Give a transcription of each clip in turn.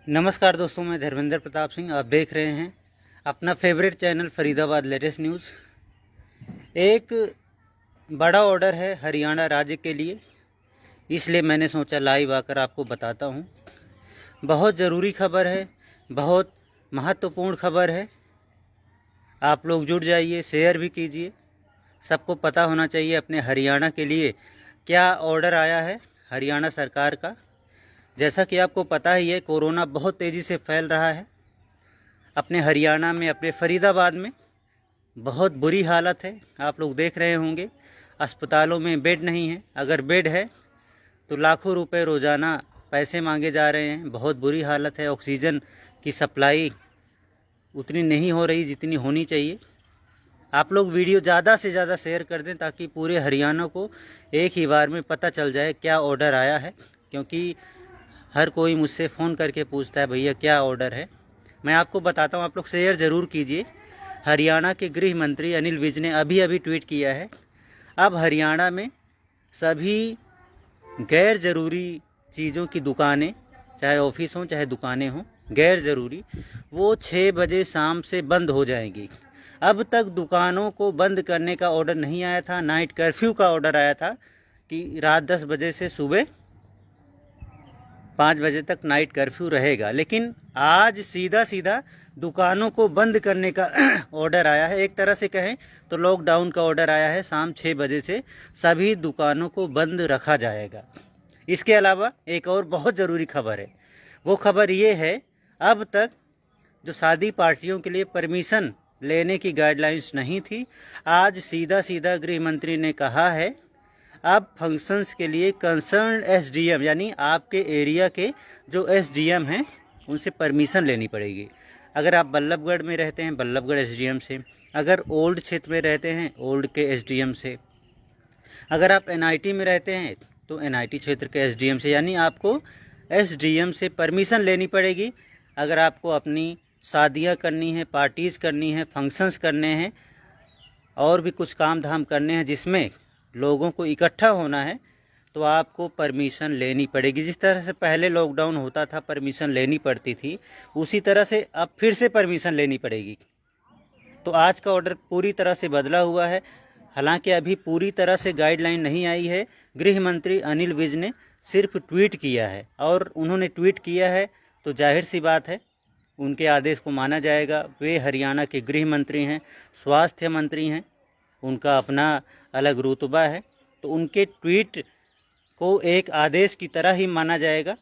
नमस्कार दोस्तों, मैं धर्मेंद्र प्रताप सिंह। आप देख रहे हैं अपना favourite channel Faridabad latest news. एक बड़ा ऑर्डर है हरियाणा राज्य के लिए, इसलिए मैंने सोचा लाइव आकर आपको बताता हूं। बहुत ज़रूरी खबर है, बहुत महत्वपूर्ण खबर है। आप लोग जुड़ जाइए, शेयर भी कीजिए। सबको पता होना चाहिए अपने हरियाणा के लिए क्या ऑर्डर आया है हरियाणा सरकार का। जैसा कि आपको पता ही है, कोरोना बहुत तेज़ी से फैल रहा है अपने हरियाणा में, अपने फरीदाबाद में बहुत बुरी हालत है। आप लोग देख रहे होंगे अस्पतालों में बेड नहीं है, अगर बेड है तो लाखों रुपए रोज़ाना पैसे मांगे जा रहे हैं। बहुत बुरी हालत है। ऑक्सीजन की सप्लाई उतनी नहीं हो रही जितनी होनी चाहिए। आप लोग वीडियो ज़्यादा से ज़्यादा शेयर कर दें ताकि पूरे हरियाणा को एक ही बार में पता चल जाए क्या ऑर्डर आया है, क्योंकि हर कोई मुझसे फ़ोन करके पूछता है भैया क्या ऑर्डर है। मैं आपको बताता हूँ, आप लोग शेयर ज़रूर कीजिए। हरियाणा के गृह मंत्री अनिल विज ने अभी ट्वीट किया है, अब हरियाणा में सभी गैर ज़रूरी चीज़ों की दुकानें, चाहे ऑफिस हों चाहे दुकानें हों, गैर ज़रूरी, वो 6 बजे शाम से बंद हो जाएंगी। अब तक दुकानों को बंद करने का ऑर्डर नहीं आया था, नाइट कर्फ्यू का ऑर्डर आया था कि रात 10 बजे से सुबह 5 बजे तक नाइट कर्फ्यू रहेगा। लेकिन आज सीधा दुकानों को बंद करने का ऑर्डर आया है। एक तरह से कहें तो लॉकडाउन का ऑर्डर आया है। शाम 6 बजे से सभी दुकानों को बंद रखा जाएगा। इसके अलावा एक और बहुत ज़रूरी खबर है। वो खबर ये है, अब तक जो शादी पार्टियों के लिए परमिशन लेने की गाइडलाइंस नहीं थी, आज सीधा गृह मंत्री ने कहा है अब फंक्शंस के लिए कंसर्न एसडीएम, यानी आपके एरिया के जो एसडीएम हैं उनसे परमिशन लेनी पड़ेगी। अगर आप बल्लभगढ़ में रहते हैं बल्लभगढ़ एसडीएम से, अगर ओल्ड क्षेत्र में रहते हैं ओल्ड के एसडीएम से, अगर आप एनआईटी में रहते हैं तो एनआईटी क्षेत्र के एसडीएम से, यानी आपको एसडीएम से परमिशन लेनी पड़ेगी। अगर आपको अपनी शादियां करनी है, पार्टीज़ करनी है, फंक्शंस करने हैं और भी कुछ काम धाम करने हैं जिसमें लोगों को इकट्ठा होना है, तो आपको परमिशन लेनी पड़ेगी। जिस तरह से पहले लॉकडाउन होता था परमिशन लेनी पड़ती थी, उसी तरह से अब फिर से परमिशन लेनी पड़ेगी। तो आज का ऑर्डर पूरी तरह से बदला हुआ है। हालांकि अभी पूरी तरह से गाइडलाइन नहीं आई है। गृह मंत्री अनिल विज ने सिर्फ ट्वीट किया है, और उन्होंने ट्वीट किया है तो जाहिर सी बात है उनके आदेश को माना जाएगा। वे हरियाणा के गृह मंत्री हैं, स्वास्थ्य मंत्री हैं, उनका अपना अलग रुतबा है, तो उनके ट्वीट को एक आदेश की तरह ही माना जाएगा।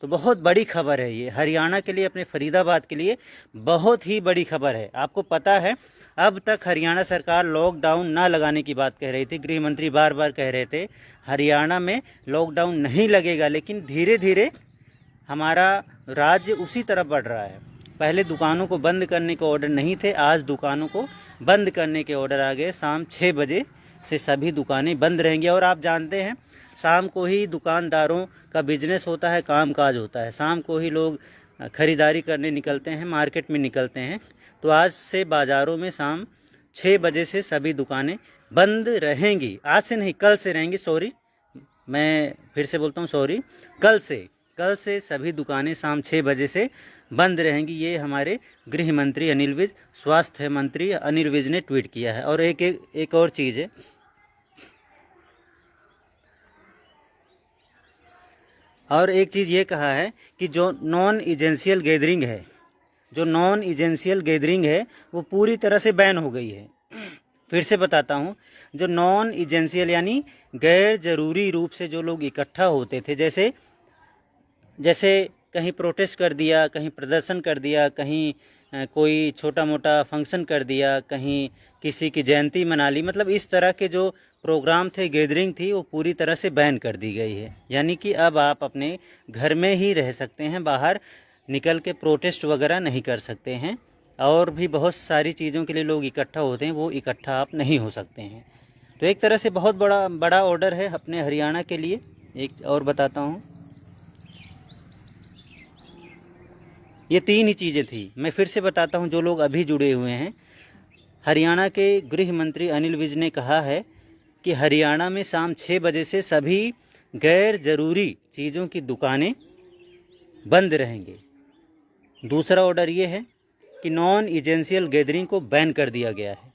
तो बहुत बड़ी खबर है ये हरियाणा के लिए, अपने फरीदाबाद के लिए बहुत ही बड़ी खबर है। आपको पता है अब तक हरियाणा सरकार लॉकडाउन ना लगाने की बात कह रही थी। गृह मंत्री बार कह रहे थे हरियाणा में लॉकडाउन नहीं लगेगा, लेकिन धीरे धीरे हमारा राज्य उसी तरफ बढ़ रहा है। पहले दुकानों को बंद करने के ऑर्डर नहीं थे, आज दुकानों को बंद करने के ऑर्डर आ गए। शाम 6 बजे से सभी दुकानें बंद रहेंगी। और आप जानते हैं शाम को ही दुकानदारों का बिजनेस होता है, कामकाज होता है। शाम को ही लोग खरीदारी करने निकलते हैं, मार्केट में निकलते हैं। तो आज से बाज़ारों में शाम 6 बजे से सभी दुकानें बंद रहेंगी। आज से नहीं, कल से रहेंगी। सॉरी, मैं फिर से बोलता हूँ, सॉरी, कल से सभी दुकानें शाम 6 बजे से बंद रहेंगी। ये हमारे गृह मंत्री अनिल विज, स्वास्थ्य मंत्री अनिल विज ने ट्वीट किया है। और एक और चीज़ है, और एक चीज़ ये कहा है कि जो नॉन एजेंशियल गैदरिंग है वो पूरी तरह से बैन हो गई है। फिर से बताता हूँ, जो नॉन एजेंशियल यानी गैर ज़रूरी रूप से जो लोग इकट्ठा होते थे, जैसे कहीं प्रोटेस्ट कर दिया, कहीं प्रदर्शन कर दिया, कहीं कोई छोटा मोटा फंक्शन कर दिया, कहीं किसी की जयंती मना ली, मतलब इस तरह के जो प्रोग्राम थे, गैदरिंग थी, वो पूरी तरह से बैन कर दी गई है। यानी कि अब आप अपने घर में ही रह सकते हैं, बाहर निकल के प्रोटेस्ट वगैरह नहीं कर सकते हैं। और भी बहुत सारी चीज़ों के लिए लोग इकट्ठा होते हैं, वो इकट्ठा आप नहीं हो सकते हैं। तो एक तरह से बहुत बड़ा ऑर्डर है अपने हरियाणा के लिए। एक और बताता हूँ, ये 3 ही चीज़ें थी। मैं फिर से बताता हूँ जो लोग अभी जुड़े हुए हैं। हरियाणा के गृह मंत्री अनिल विज ने कहा है कि हरियाणा में शाम 6 बजे से सभी गैर ज़रूरी चीज़ों की दुकानें बंद रहेंगे। दूसरा ऑर्डर ये है कि नॉन एजेंशियल गैदरिंग को बैन कर दिया गया है।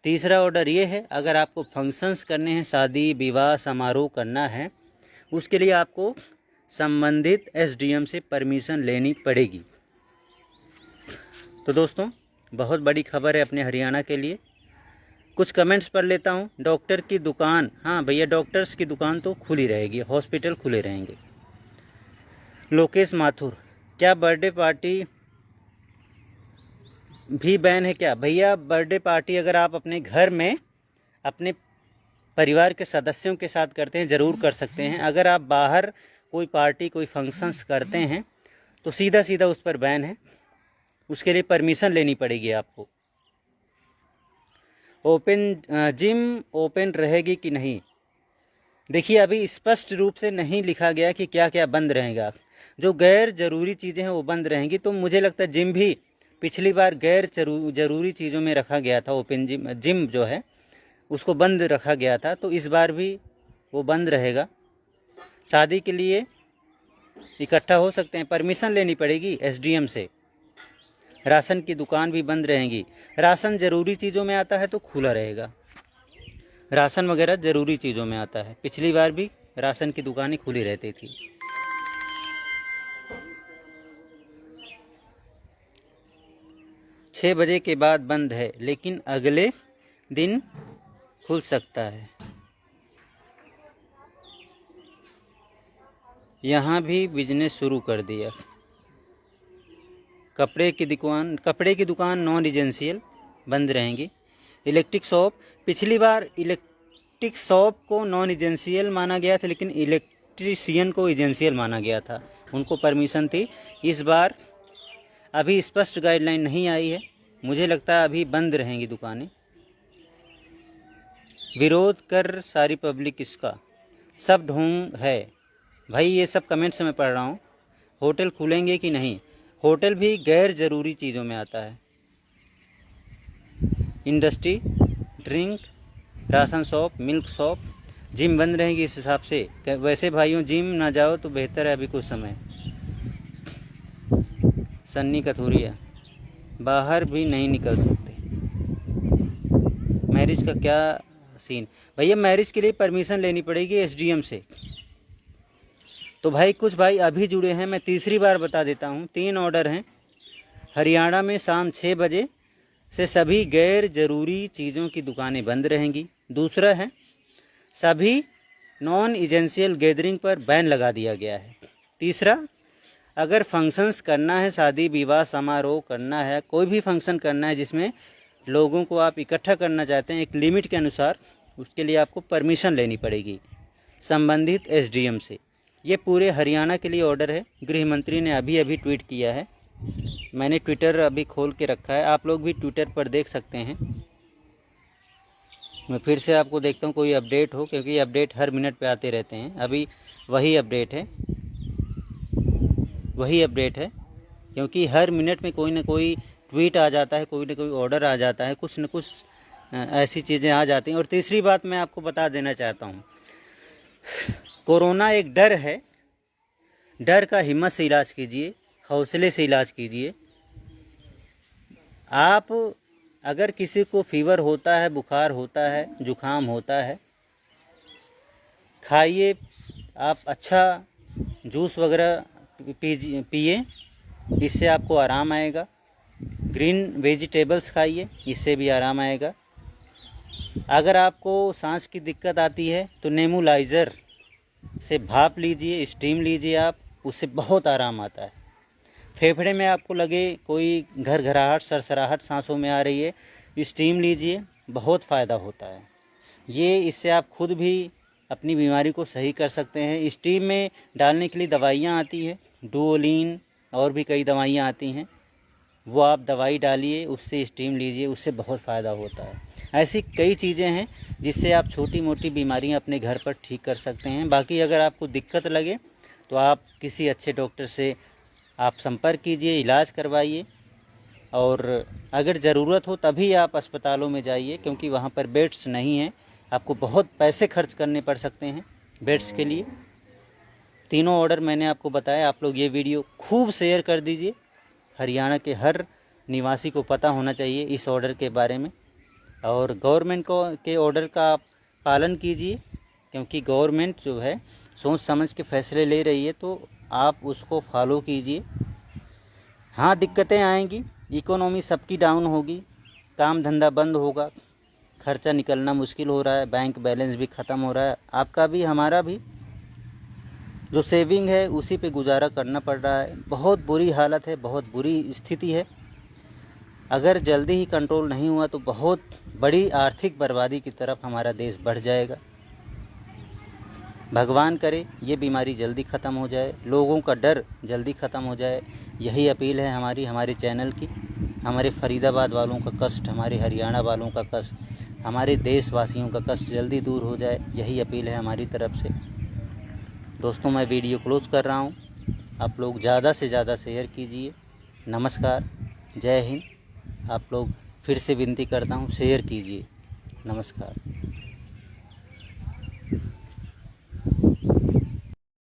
तीसरा ऑर्डर ये है, अगर आपको फंक्शंस करने हैं, शादी विवाह समारोह करना है, उसके लिए आपको संबंधित एसडीएम से परमिशन लेनी पड़ेगी। तो दोस्तों, बहुत बड़ी खबर है अपने हरियाणा के लिए। कुछ कमेंट्स पढ़ लेता हूँ। डॉक्टर की दुकान, हाँ भैया, डॉक्टर्स की दुकान तो खुली रहेगी, हॉस्पिटल खुले रहेंगे। लोकेश माथुर, क्या बर्थडे पार्टी भी बैन है क्या? भैया, बर्थडे पार्टी अगर आप अपने घर में अपने परिवार के सदस्यों के साथ करते हैं, ज़रूर कर सकते हैं। अगर आप बाहर कोई पार्टी, कोई फंक्शंस करते हैं तो सीधा सीधा उस पर बैन है, उसके लिए परमिशन लेनी पड़ेगी आपको। जिम ओपन रहेगी कि नहीं? देखिए, अभी स्पष्ट रूप से नहीं लिखा गया कि क्या क्या बंद रहेगा। जो गैर ज़रूरी चीज़ें हैं वो बंद रहेंगी। तो मुझे लगता है जिम भी पिछली बार गैर ज़रूरी चीज़ों में रखा गया था। ओपन जिम जो है उसको बंद रखा गया था, तो इस बार भी वो बंद रहेगा। शादी के लिए इकट्ठा हो सकते हैं, परमिशन लेनी पड़ेगी एसडीएम से। राशन की दुकान भी बंद रहेंगी। राशन ज़रूरी चीज़ों में आता है तो खुला रहेगा। राशन वगैरह ज़रूरी चीज़ों में आता है। पिछली बार भी राशन की दुकानें खुली रहती थी। छः बजे के बाद बंद है, लेकिन अगले दिन खुल सकता है। यहाँ भी बिजनेस शुरू कर दिया। कपड़े की दुकान नॉन एजेंशियल बंद रहेंगी। इलेक्ट्रिक शॉप, पिछली बार इलेक्ट्रिक शॉप को नॉन एजेंशियल माना गया था, लेकिन इलेक्ट्रीशियन को एजेंशियल माना गया था, उनको परमिशन थी। इस बार अभी स्पष्ट गाइडलाइन नहीं आई है, मुझे लगता है अभी बंद रहेंगी दुकानें। विरोध कर सारी पब्लिक इसका, सब ढोंग है। भाई, ये सब कमेंट्स मैं पढ़ रहा हूँ। होटल खुलेंगे कि नहीं? होटल भी गैर ज़रूरी चीज़ों में आता है। Industry, drink, ration shop, milk shop, gym बंद रहेंगी इस हिसाब से। वैसे भाइयों, जिम ना जाओ तो बेहतर है अभी कुछ समय। सन्नी कथूरिया, बाहर भी नहीं निकल सकते। मैरिज का क्या सीन? भैया, मैरिज के लिए परमिशन लेनी पड़ेगी एसडीएम से। तो भाई, कुछ भाई अभी जुड़े हैं, मैं तीसरी बार बता देता हूँ। 3 ऑर्डर हैं। हरियाणा में शाम 6 बजे से सभी गैर ज़रूरी चीज़ों की दुकानें बंद रहेंगी। दूसरा है, सभी नॉन एजेंशियल गैदरिंग पर बैन लगा दिया गया है। तीसरा, अगर फंक्शंस करना है, शादी विवाह समारोह करना है, कोई भी फंक्शन करना है जिसमें लोगों को आप इकट्ठा करना चाहते हैं एक लिमिट के अनुसार, उसके लिए आपको परमिशन लेनी पड़ेगी संबंधित एसडीएम से। ये पूरे हरियाणा के लिए ऑर्डर है। गृह मंत्री ने अभी अभी ट्वीट किया है। मैंने ट्विटर अभी खोल के रखा है, आप लोग भी ट्विटर पर देख सकते हैं। मैं फिर से आपको देखता हूँ कोई अपडेट हो, क्योंकि अपडेट हर मिनट पे आते रहते हैं। अभी वही अपडेट है, क्योंकि हर मिनट में कोई ना कोई ट्वीट आ जाता है, कोई ना कोई ऑर्डर आ जाता है, कुछ न कुछ ऐसी चीज़ें आ जाती हैं। और तीसरी बात मैं आपको बता देना चाहता हूँ, कोरोना एक डर है। डर का हिम्मत से इलाज कीजिए, हौसले से इलाज कीजिए। आप अगर किसी को फीवर होता है, बुखार होता है, जुखाम होता है, खाइए आप अच्छा जूस वगैरह पिए, इससे आपको आराम आएगा। ग्रीन वेजिटेबल्स खाइए, इससे भी आराम आएगा। अगर आपको सांस की दिक्कत आती है तो नेबुलाइज़र से भाप लीजिए, स्टीम लीजिए आप, उससे बहुत आराम आता है। फेफड़े में आपको लगे कोई घरघराहट, सरसराहट सांसों में आ रही है, स्टीम लीजिए, बहुत फ़ायदा होता है। इससे आप खुद भी अपनी बीमारी को सही कर सकते हैं। स्टीम में डालने के लिए दवाइयाँ आती हैं, डुओलिन और भी कई दवाइयाँ आती हैं, वो आप दवाई डालिए, उससे स्टीम लीजिए, उससे बहुत फ़ायदा होता है। ऐसी कई चीज़ें हैं जिससे आप छोटी मोटी बीमारियां अपने घर पर ठीक कर सकते हैं। बाकी अगर आपको दिक्कत लगे तो आप किसी अच्छे डॉक्टर से आप संपर्क कीजिए, इलाज करवाइए, और अगर ज़रूरत हो तभी आप अस्पतालों में जाइए, क्योंकि वहाँ पर बेड्स नहीं हैं। आपको बहुत पैसे खर्च करने पड़ सकते हैं बेड्स के लिए। तीनों ऑर्डर मैंने आपको बताया। आप लोग ये वीडियो खूब शेयर कर दीजिए। हरियाणा के हर निवासी को पता होना चाहिए इस ऑर्डर के बारे में। और गवर्नमेंट के ऑर्डर का पालन कीजिए, क्योंकि गवर्नमेंट जो है सोच समझ के फैसले ले रही है, तो आप उसको फॉलो कीजिए। हाँ, दिक्कतें आएंगी, इकोनॉमी सबकी डाउन होगी, काम धंधा बंद होगा, खर्चा निकलना मुश्किल हो रहा है, बैंक बैलेंस भी ख़त्म हो रहा है, आपका भी हमारा भी। जो सेविंग है उसी पे गुजारा करना पड़ रहा है। बहुत बुरी हालत है, बहुत बुरी स्थिति है। अगर जल्दी ही कंट्रोल नहीं हुआ तो बहुत बड़ी आर्थिक बर्बादी की तरफ हमारा देश बढ़ जाएगा। भगवान करे ये बीमारी जल्दी ख़त्म हो जाए, लोगों का डर जल्दी ख़त्म हो जाए। यही अपील है हमारे चैनल की। हमारे फरीदाबाद वालों का कष्ट, हमारे हरियाणा वालों का कष्ट, हमारे देशवासियों का कष्ट जल्दी दूर हो जाए, यही अपील है हमारी तरफ से। दोस्तों, मैं वीडियो क्लोज कर रहा हूँ। आप लोग ज़्यादा से ज़्यादा शेयर कीजिए। नमस्कार, जय हिंद। आप लोग फिर से विनती करता हूँ, शेयर कीजिए। नमस्कार।